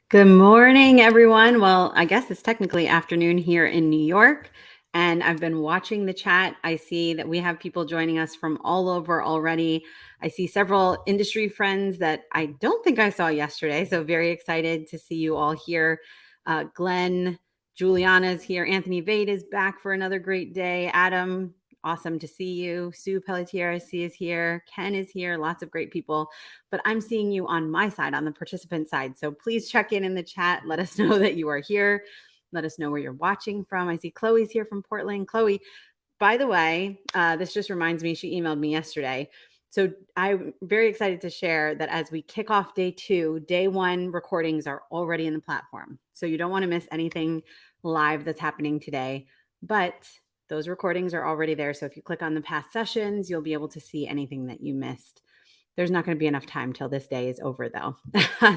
Good morning, everyone. Well, I guess it's technically afternoon here in New York, and I've been watching the chat. I see that we have people joining us from all over already. I see several industry friends that I don't think I saw yesterday, so very excited to see you all here. Glenn, Juliana's here. Anthony Vade is back for another great day. Adam, awesome to see you. Sue Pelletier, I see, is here. Ken is here. Lots of great people, but I'm seeing you on my side, on the participant side. So please check in the chat. Let us know that you are here. Let us know where you're watching from. I see Chloe's here from Portland. Chloe, by the way, this just reminds me, she emailed me yesterday. So I'm very excited to share that as we kick off day 2, day 1 recordings are already in the platform. So you don't want to miss anything live that's happening today. But those recordings are already there. So if you click on the past sessions, you'll be able to see anything that you missed. There's not going to be enough time till this day is over, though.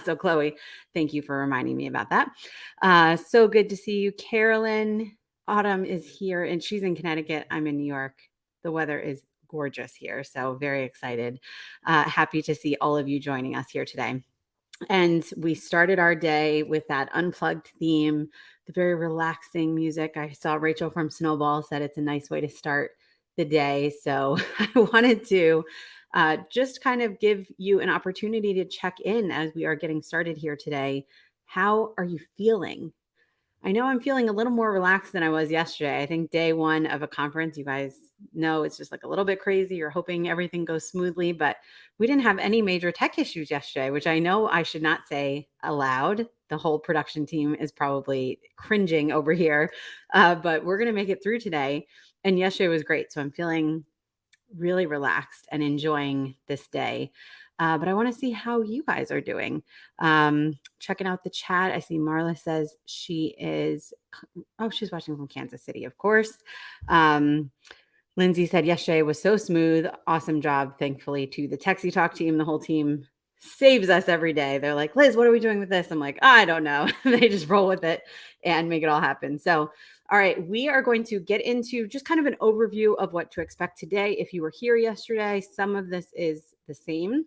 So, Chloe, thank you for reminding me about that. So good to see you. Carolyn, Autumn is here, and she's in Connecticut. I'm in New York. The weather is gorgeous here, so very excited. Happy to see all of you joining us here today. And we started our day with that unplugged theme, the very relaxing music. I saw Rachel from Snowball said it's a nice way to start the day. So I wanted to just kind of give you an opportunity to check in as we are getting started here today. How are you feeling? I know I'm feeling a little more relaxed than I was yesterday. I think day 1 of a conference, you guys know it's just like a little bit crazy. You're hoping everything goes smoothly, but we didn't have any major tech issues yesterday, which I know I should not say aloud. The whole production team is probably cringing over here, but we're going to make it through today. And yesterday was great. So I'm feeling really relaxed and enjoying this day. But I want to see how you guys are doing. Checking out the chat. I see Marla says she is, she's watching from Kansas City, of course. Lindsay said yesterday was so smooth. Awesome job. Thankfully to the techsytalk team, the whole team saves us every day. They're like, Liz, what are we doing with this? I'm like, I don't know. They just roll with it and make it all happen. So, all right, we are going to get into just kind of an overview of what to expect today. If you were here yesterday, some of this is the same,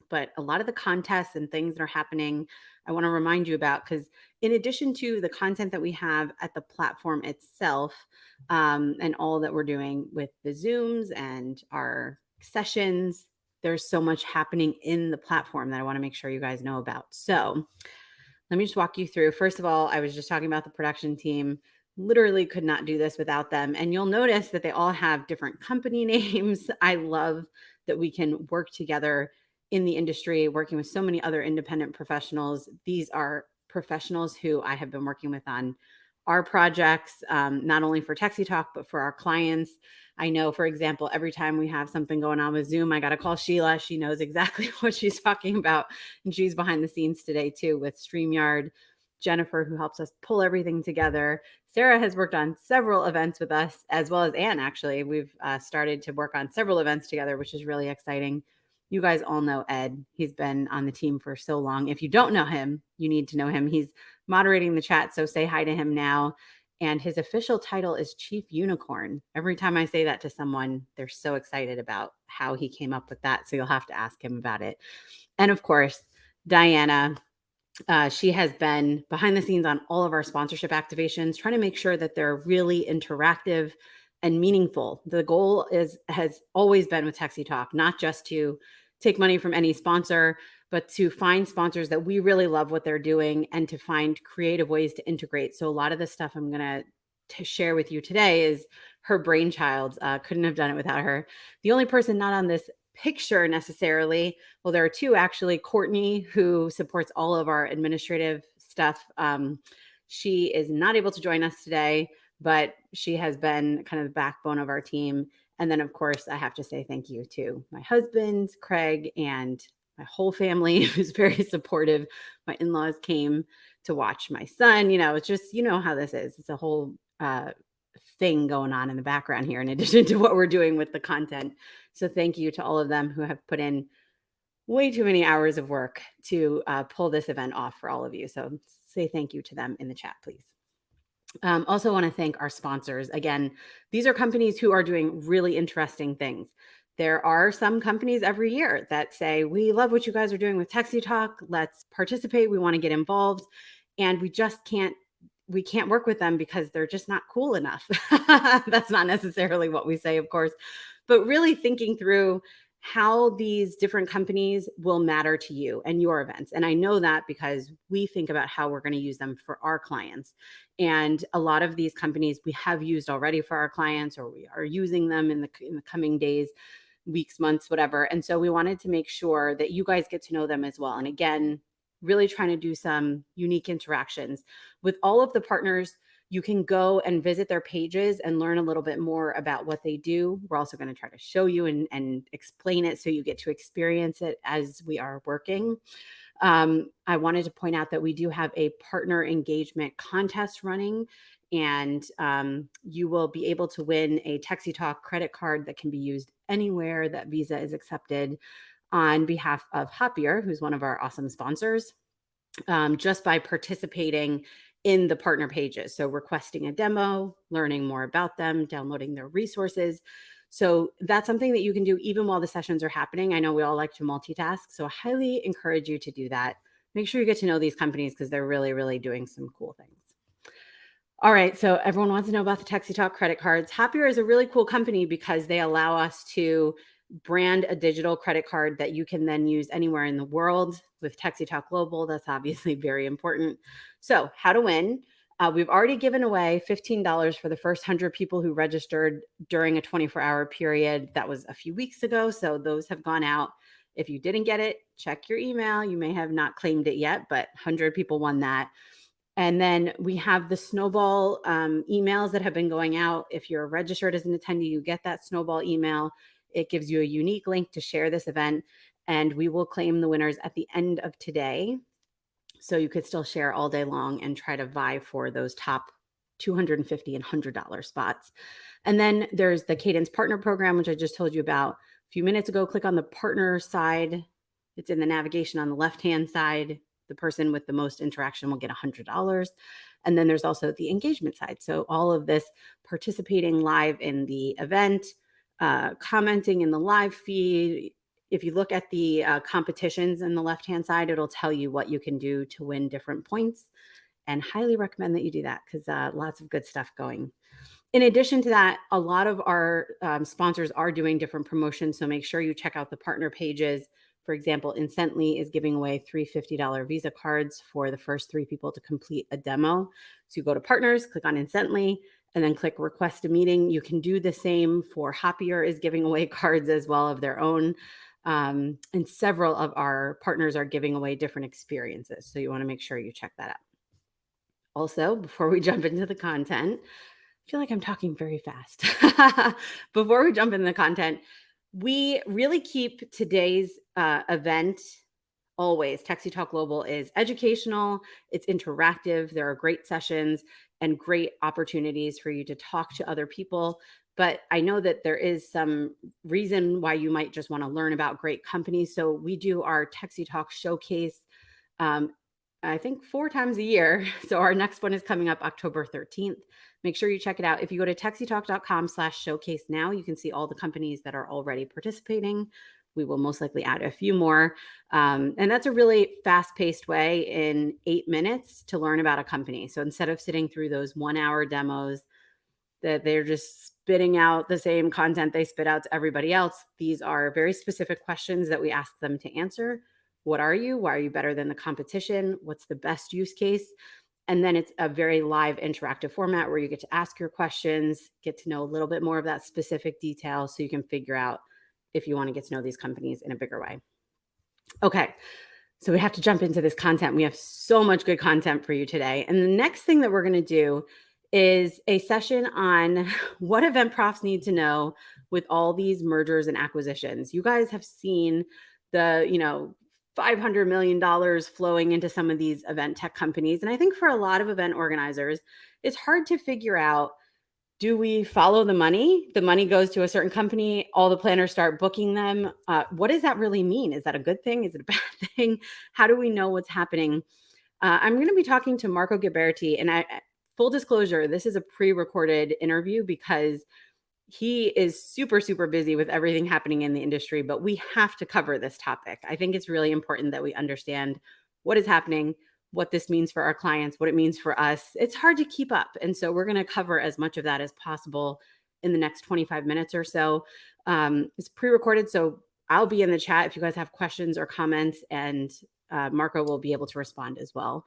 but a lot of the contests and things that are happening, I want to remind you about, because in addition to the content that we have at the platform itself, and all that we're doing with the Zooms and our sessions, there's so much happening in the platform that I want to make sure you guys know about. So let me just walk you through. First of all, I was just talking about the production team. Literally could not do this without them. And you'll notice that they all have different company names. I love that we can work together in the industry, working with so many other independent professionals. These are professionals who I have been working with on our projects, not only for techsytalk, but for our clients. I know, for example, every time we have something going on with Zoom, I got to call Sheila. She knows exactly what she's talking about. And she's behind the scenes today too with StreamYard. Jennifer, who helps us pull everything together. Sarah has worked on several events with us, as well as Anne, actually. We've started to work on several events together, which is really exciting. You guys all know Ed. He's been on the team for so long. If you don't know him, you need to know him. He's moderating the chat, so say hi to him now. And his official title is Chief Unicorn. Every time I say that to someone, they're so excited about how he came up with that. So you'll have to ask him about it. And of course, Diana, she has been behind the scenes on all of our sponsorship activations, trying to make sure that they're really interactive and meaningful. The goal has always been with techsytalk, not just to take money from any sponsor, but to find sponsors that we really love what they're doing and to find creative ways to integrate. So a lot of the stuff I'm going to share with you today is her brainchild. Couldn't have done it without her. The only person not on this picture necessarily, well, there are two actually. Courtney, who supports all of our administrative stuff, she is not able to join us today, but she has been kind of the backbone of our team. And then, of course, I have to say thank you to my husband, Craig, and my whole family, who's very supportive. My in-laws came to watch my son. It's just, how this is. It's a whole thing going on in the background here, in addition to what we're doing with the content. So thank you to all of them who have put in way too many hours of work to pull this event off for all of you. So say thank you to them in the chat, please. Also want to thank our sponsors. Again, these are companies who are doing really interesting things. There are some companies every year that say, we love what you guys are doing with Texty Talk. Let's participate. We want to get involved. And we can't work with them because they're just not cool enough. That's not necessarily what we say, of course, but really thinking through how these different companies will matter to you and your events. And I know that because we think about how we're going to use them for our clients. And a lot of these companies we have used already for our clients, or we are using them in the coming days, weeks, months, whatever. And so we wanted to make sure that you guys get to know them as well. And again, really trying to do some unique interactions with all of the partners. You can go and visit their pages and learn a little bit more about what they do. We're also going to try to show you and explain it so you get to experience it as we are working. I wanted to point out that we do have a partner engagement contest running, and you will be able to win a TexsyTalk credit card that can be used anywhere that Visa is accepted on behalf of Happier, who's one of our awesome sponsors, just by participating in the partner pages. So requesting a demo, learning more about them, downloading their resources. So that's something that you can do even while the sessions are happening. I know we all like to multitask, so I highly encourage you to do that. Make sure you get to know these companies because they're really, really doing some cool things. All right, so everyone wants to know about the TexsyTalk credit cards. Happier is a really cool company because they allow us to brand a digital credit card that you can then use anywhere in the world. With TexsyTalk Global, that's obviously very important. So how to win. We've already given away $15 for the first 100 people who registered during a 24-hour period. That was a few weeks ago, so those have gone out. If you didn't get it, check your email. You may have not claimed it yet, but 100 people won that. And then we have the snowball emails that have been going out. If you're registered as an attendee, you get that snowball email. It gives you a unique link to share this event, and we will claim the winners at the end of today. So you could still share all day long and try to vie for those top $250 and $100 spots. And then there's the Cadence Partner Program, which I just told you about a few minutes ago. Click on the partner side. It's in the navigation on the left-hand side. The person with the most interaction will get $100. And then there's also the engagement side. So all of this participating live in the event, commenting in the live feed. If you look at the competitions in the left-hand side, it'll tell you what you can do to win different points, and highly recommend that you do that because lots of good stuff going. In addition to that, a lot of our sponsors are doing different promotions, so make sure you check out the partner pages. For example, Incently is giving away 3 $50 Visa cards for the first 3 people to complete a demo. So you go to partners, click on Incently, and then click request a meeting. You can do the same for Happier is giving away cards as well of their own. And several of our partners are giving away different experiences. So you want to make sure you check that out. Also, before we jump into the content, I feel like I'm talking very fast. Before we jump into the content, we really keep today's event always. Texty Talk Global is educational, it's interactive. There are great sessions and great opportunities for you to talk to other people. But I know that there is some reason why you might just want to learn about great companies. So we do our Texty Talk showcase, I think 4 times a year. So our next one is coming up October 13th. Make sure you check it out. If you go to textytalk.com/showcase now, you can see all the companies that are already participating. We will most likely add a few more. And that's a really fast-paced way in 8 minutes to learn about a company. So instead of sitting through those 1-hour demos that they're just spitting out the same content they spit out to everybody else, these are very specific questions that we ask them to answer. What are you? Why are you better than the competition? What's the best use case? And then it's a very live interactive format where you get to ask your questions, get to know a little bit more of that specific detail so you can figure out if you want to get to know these companies in a bigger way. Okay, so we have to jump into this content. We have so much good content for you today. And the next thing that we're going to do is a session on what event profs need to know with all these mergers and acquisitions. You guys have seen the, $500 million flowing into some of these event tech companies. And I think for a lot of event organizers, it's hard to figure out, do we follow the money? The money goes to a certain company, all the planners start booking them. What does that really mean? Is that a good thing? Is it a bad thing? How do we know what's happening? I'm going to be talking to Marco Ghiberti, and full disclosure, this is a pre-recorded interview because He is super, super busy with everything happening in the industry, but we have to cover this topic. I think it's really important that we understand what is happening, what this means for our clients, what it means for us. It's hard to keep up. And so we're going to cover as much of that as possible in the next 25 minutes or so. It's pre recorded. So I'll be in the chat if you guys have questions or comments, and Marco will be able to respond as well.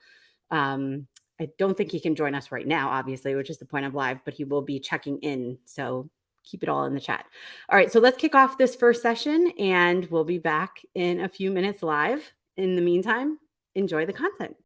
I don't think he can join us right now, obviously, which is the point of live, but he will be checking in. So keep it all in the chat. All right, so let's kick off this first session, and we'll be back in a few minutes live. In the meantime, enjoy the content.